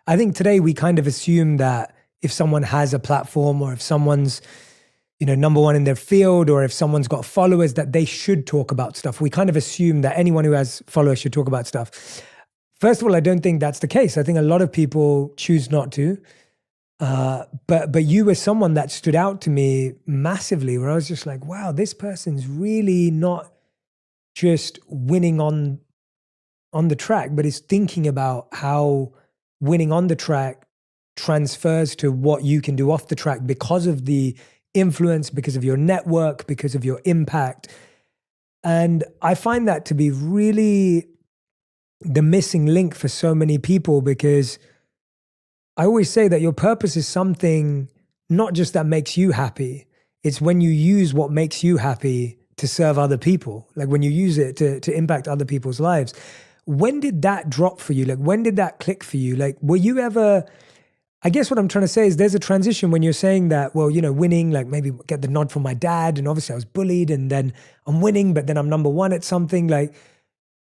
I think today we kind of assume that if someone has a platform or if someone's, number one in their field, or if someone's got followers, that they should talk about stuff. We kind of assume that anyone who has followers should talk about stuff. First of all, I don't think that's the case. I think a lot of people choose not to. But you were someone that stood out to me massively, where I was just like, wow, this person's really not just winning on the track, but is thinking about how winning on the track transfers to what you can do off the track because of the influence, because of your network, because of your impact. And I find that to be really the missing link for so many people, because I always say that your purpose is something not just that makes you happy. It's when you use what makes you happy to serve other people, like when you use it to impact other people's lives. When did that drop for you? Like, when did that click for you? Like, were you ever, I guess what I'm trying to say is there's a transition when you're saying that, well, winning, like maybe get the nod from my dad, and obviously I was bullied, and then I'm winning, but then I'm number one at something. Like,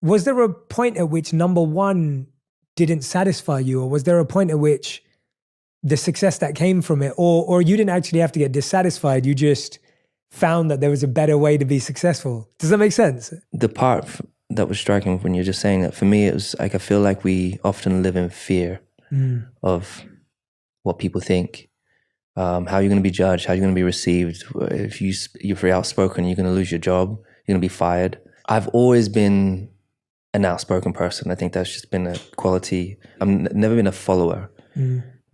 was there a point at which number one didn't satisfy you? Or was there a point at which the success that came from it, or you didn't actually have to get dissatisfied, you just found that there was a better way to be successful? Does that make sense? The part that was striking when you're just saying that, for me, it was like, I feel like we often live in fear of what people think, how you're going to be judged, how you're going to be received. If you're very outspoken, you're going to lose your job, you're going to be fired. I've always been an outspoken person. I think that's just been a quality. I've never been a follower.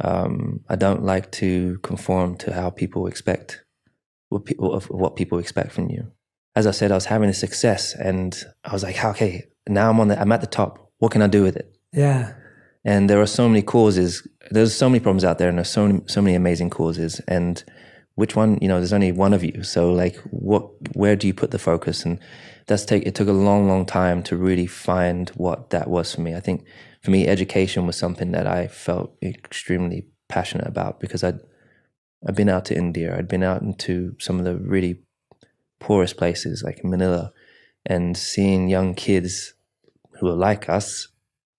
I don't like to conform to how people expect, what people expect from you. As I said, I was having a success, and I was like, okay, now I'm at the top. What can I do with it? Yeah. And there are so many causes. There's so many problems out there, and there's so many amazing causes. And which one? There's only one of you. So like, where do you put the focus? And it took a long, long time to really find what that was for me. I think for me, education was something that I felt extremely passionate about, because I'd been out to India. I'd been out into some of the really poorest places, like in Manila, and seeing young kids who are like us,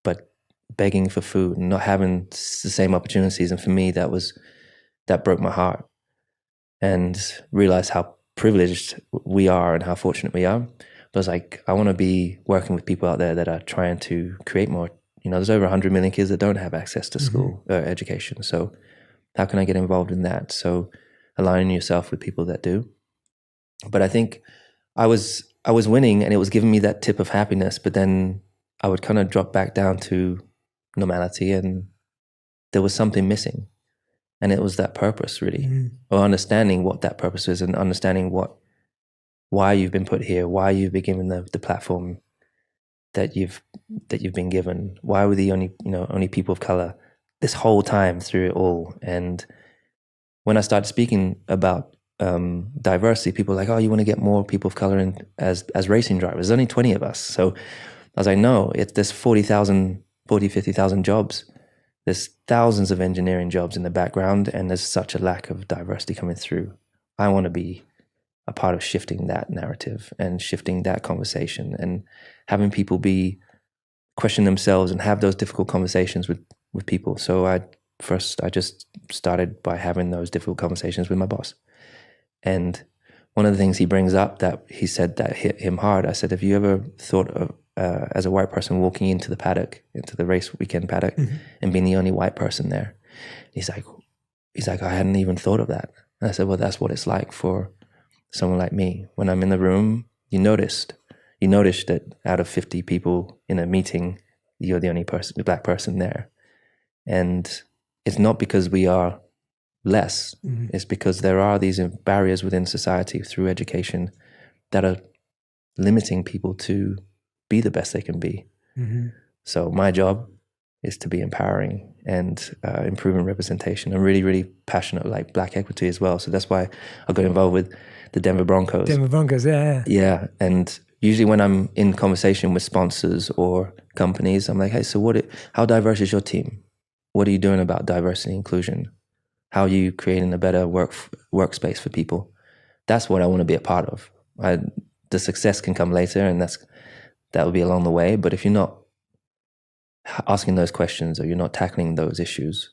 but begging for food and not having the same opportunities. And for me, that broke my heart, and realized how privileged we are and how fortunate we are. But I was like, I want to be working with people out there that are trying to create more. There's over 100 million kids that don't have access to school or education. So how can I get involved in that? So aligning yourself with people that do. But I think I was winning, and it was giving me that tip of happiness, but then I would kind of drop back down to normality, and there was something missing. And it was that purpose, really, or understanding what that purpose is, and understanding why you've been put here, why you've been given the platform that you've been given. Why were the only people of color this whole time through it all? And when I started speaking about diversity, people were like, oh, you want to get more people of color in as racing drivers? There's only 20 of us. So I was like, no, there's 50,000 jobs. There's thousands of engineering jobs in the background, and there's such a lack of diversity coming through. I want to be a part of shifting that narrative and shifting that conversation, and having people question themselves and have those difficult conversations with people. So I just started by having those difficult conversations with my boss. And one of the things he brings up that he said that hit him hard, I said, have you ever thought of, as a white person, walking into the race weekend paddock and being the only white person there? He's like, I hadn't even thought of that. And I said, well, that's what it's like for someone like me. When I'm in the room, you noticed that out of 50 people in a meeting, you're the only black person there. And it's not because we are less. It's because there are these barriers within society through education that are limiting people to be the best they can be. So my job is to be empowering and improving representation. I'm really, really passionate like black equity as well. So that's why I got involved with the Denver Broncos. Denver Broncos, yeah. Yeah, and usually when I'm in conversation with sponsors or companies, I'm like, hey, so how diverse is your team? What are you doing about diversity and inclusion? How are you creating a better workspace for people? That's what I want to be a part of. The success can come later, and that will be along the way. But if you're not asking those questions or you're not tackling those issues,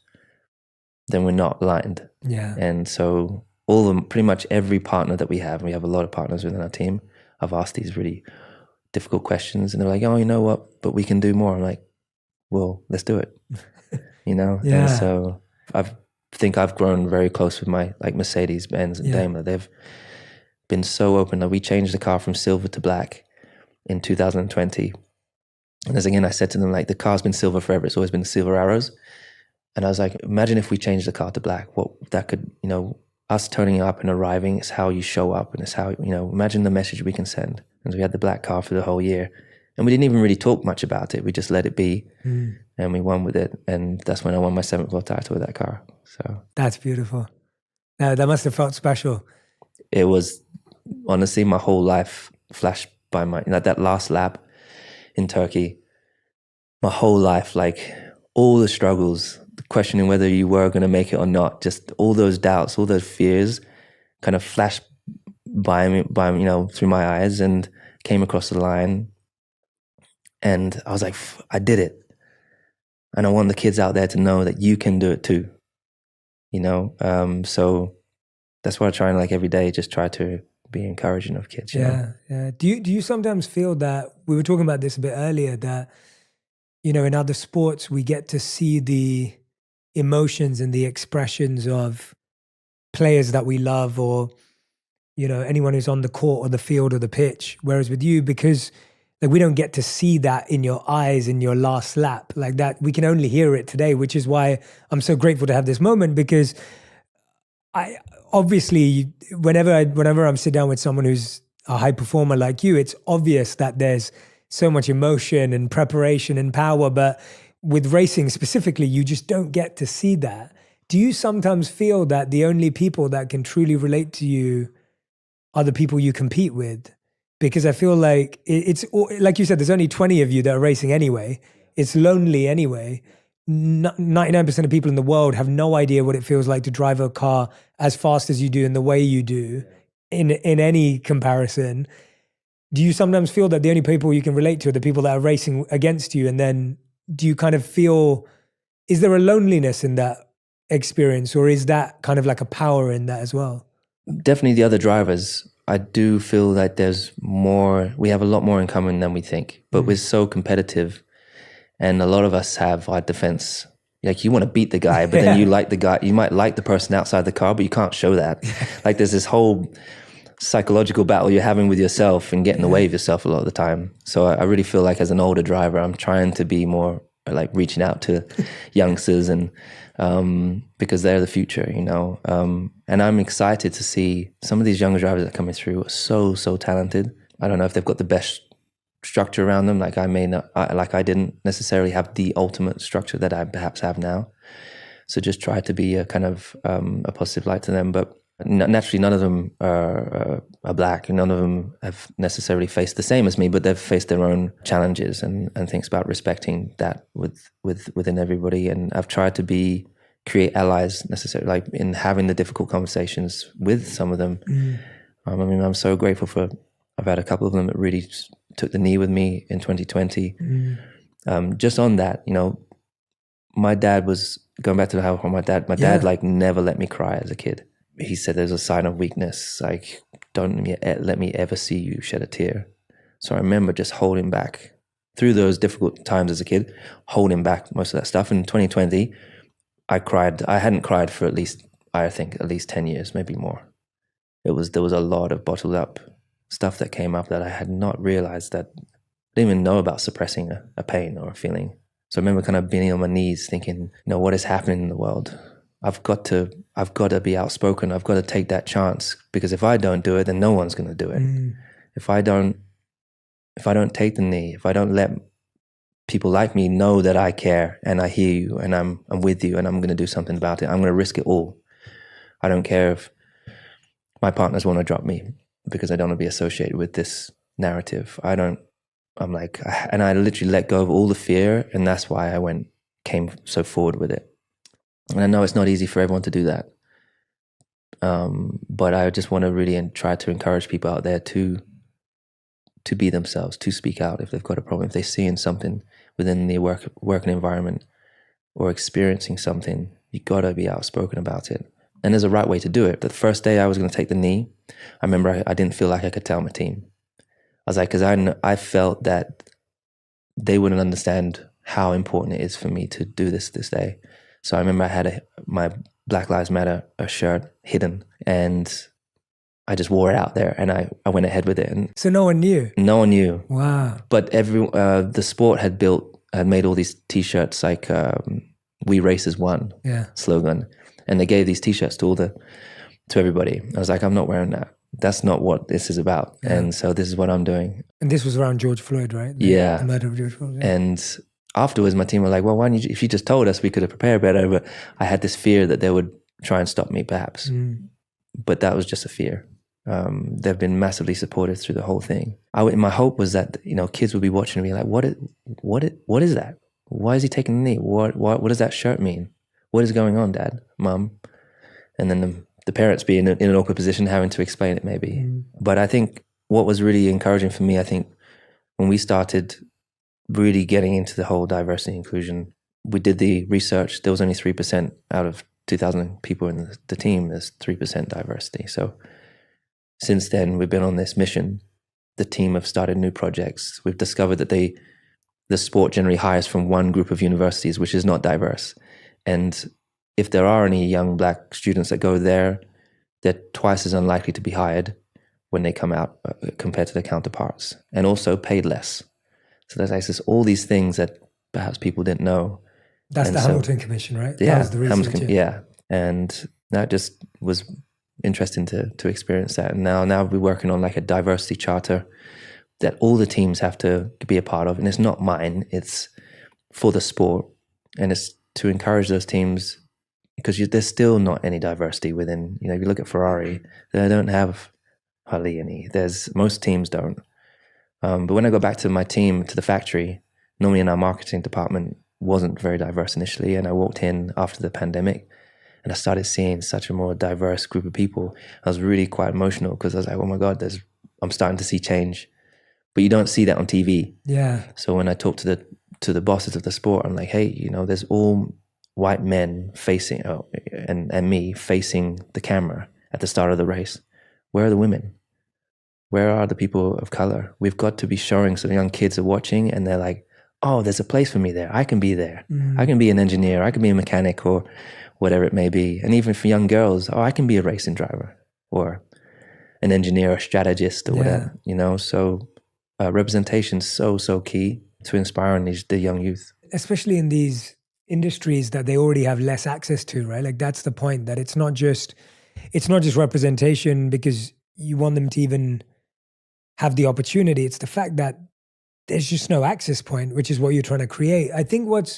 then we're not aligned. Yeah. And so pretty much every partner that we have a lot of partners within our team, I've asked these really difficult questions and they're like, oh, you know what, but we can do more. I'm like, well, let's do it. Yeah. And so I think I've grown very close with my like Mercedes Benz and Daimler. They've been so open that we changed the car from silver to black in 2020. And as again, I said to them, like, the car's been silver forever. It's always been silver arrows. And I was like, imagine if we changed the car to black, what that could, us turning up and arriving, it's how you show up and it's how, imagine the message we can send. And so we had the black car for the whole year and we didn't even really talk much about it. We just let it be and we won with it. And that's when I won my 7th world title with that car. So that's beautiful. That must have felt special. It was honestly, my whole life flashed by that last lap in Turkey, my whole life, like all the struggles, questioning whether you were going to make it or not, just all those doubts, all those fears kind of flashed by me, through my eyes and came across the line. And I was like, I did it. And I want the kids out there to know that you can do it too, so that's why I try and like every day, just try to be encouraging of kids. Yeah. Do you sometimes feel that, we were talking about this a bit earlier, that, in other sports, we get to see the emotions and the expressions of players that we love or, anyone who's on the court or the field or the pitch. Whereas with you, because like we don't get to see that in your eyes in your last lap like that, we can only hear it today, which is why I'm so grateful to have this moment, because I obviously, whenever I'm sit down with someone who's a high performer like you, it's obvious that there's so much emotion and preparation and power, but with racing specifically, you just don't get to see that. Do you sometimes feel that the only people that can truly relate to you are the people you compete with? Because I feel like it's like you said, there's only 20 of you that are racing anyway. It's lonely anyway. 99% of people in the world have no idea what it feels like to drive a car as fast as you do in the way you do in any comparison. Do you sometimes feel that the only people you can relate to are the people that are racing against you? And then do you kind of feel, is there a loneliness in that experience, or is that kind of like a power in that as well? Definitely the other drivers. I do feel that we have a lot more in common than we think, but we're so competitive. And a lot of us have our defense. Like, you want to beat the guy, but then you like the guy, you might like the person outside the car, but you can't show that. Like, there's this whole psychological battle you're having with yourself and getting away with yourself a lot of the time. So I really feel like as an older driver, I'm trying to be more like reaching out to youngsters and because they're the future, and I'm excited to see some of these younger drivers that are coming through are so talented. I don't know if they've got the best structure around them. Like I didn't necessarily have the ultimate structure that I perhaps have now. So just try to be a kind of a positive light to them. But naturally, none of them are black, and none of them have necessarily faced the same as me, but they've faced their own challenges and things about respecting that within everybody. And I've tried to create allies necessarily, like in having the difficult conversations with some of them. I'm so grateful I've had a couple of them that really took the knee with me in 2020. Just on that, my dad was going back to how my dad like never let me cry as a kid. He said there's a sign of weakness, like don't let me ever see you shed a tear. So I remember just holding back through those difficult times as a kid, holding back most of that stuff. In 2020, I cried. I hadn't cried for at least 10 years, maybe more. There was a lot of bottled up stuff that came up that I had not realized, that I didn't even know about suppressing a pain or a feeling. So I remember kind of being on my knees thinking, what is happening in the world? I've got to be outspoken. I've got to take that chance, because if I don't do it, then no one's going to do it. If I don't take the knee, if I don't let people like me know that I care and I hear you and I'm with you and I'm going to do something about it, I'm going to risk it all. I don't care if my partners want to drop me because I don't want to be associated with this narrative. I literally let go of all the fear, and that's why I came so forward with it. And I know it's not easy for everyone to do that. But I just want to really try to encourage people out there to be themselves, to speak out if they've got a problem, if they're seeing something, within the working environment or experiencing something, you gotta be outspoken about it. And there's a right way to do it. The first day I was going to take the knee, I remember I didn't feel like I could tell my team. I was like, because I felt that they wouldn't understand how important it is for me to do this day. So I remember I had my Black Lives Matter shirt hidden, and I just wore it out there, and I went ahead with it. And so no one knew? No one knew. Wow. But the sport had made all these T-shirts like "We Race as One" slogan, and they gave these T-shirts to everybody. I was like, I'm not wearing that. That's not what this is about. Yeah. And so this is what I'm doing. And this was around George Floyd, right? The murder of George Floyd. Yeah. And afterwards, my team were like, well, why don't you, if you just told us, we could have prepared better. But I had this fear that they would try and stop me, perhaps. But that was just a fear. They've been massively supportive through the whole thing. My hope was that, kids would be watching and be like, what is that? Why is he taking the knee? What does that shirt mean? What is going on, Dad, Mum? And then the parents be in an awkward position having to explain it maybe. But I think what was really encouraging for me, I think when we started really getting into the whole diversity inclusion, we did the research. There was only 3% out of 2,000 people in the team. There's 3% diversity. So since then, we've been on this mission. The team have started new projects. We've discovered that the sport generally hires from one group of universities, which is not diverse. And if there are any young Black students that go there, they're twice as unlikely to be hired when they come out compared to their counterparts, and also paid less. So there's all these things that perhaps people didn't know. That's the Hamilton Commission, right? Yeah, that was the research, yeah. And that just was interesting to experience that. And now we're working on like a diversity charter that all the teams have to be a part of. And it's not mine, it's for the sport. And it's to encourage those teams, because there's still not any diversity within, if you look at Ferrari, they don't have hardly any. Most teams don't. But when I go back to my team, to the factory, normally in our marketing department wasn't very diverse initially. And I walked in after the pandemic and I started seeing such a more diverse group of people. I was really quite emotional because I was like, oh my God, I'm starting to see change. But you don't see that on TV. Yeah. So when I talk to the bosses of the sport, I'm like, hey, there's all white men facing, and me facing the camera at the start of the race. Where are the women? Where are the people of color? We've got to be showing, so the young kids are watching and they're like, oh, there's a place for me there. I can be there. I can be an engineer. I can be a mechanic or whatever it may be. And even for young girls, I can be a racing driver or an engineer or strategist or whatever, So representation is so key to inspiring the young youth. Especially in these industries that they already have less access to, right? Like that's the point, that it's not just representation because you want them to even have the opportunity. It's the fact that there's just no access point, which is what you're trying to create. I think what's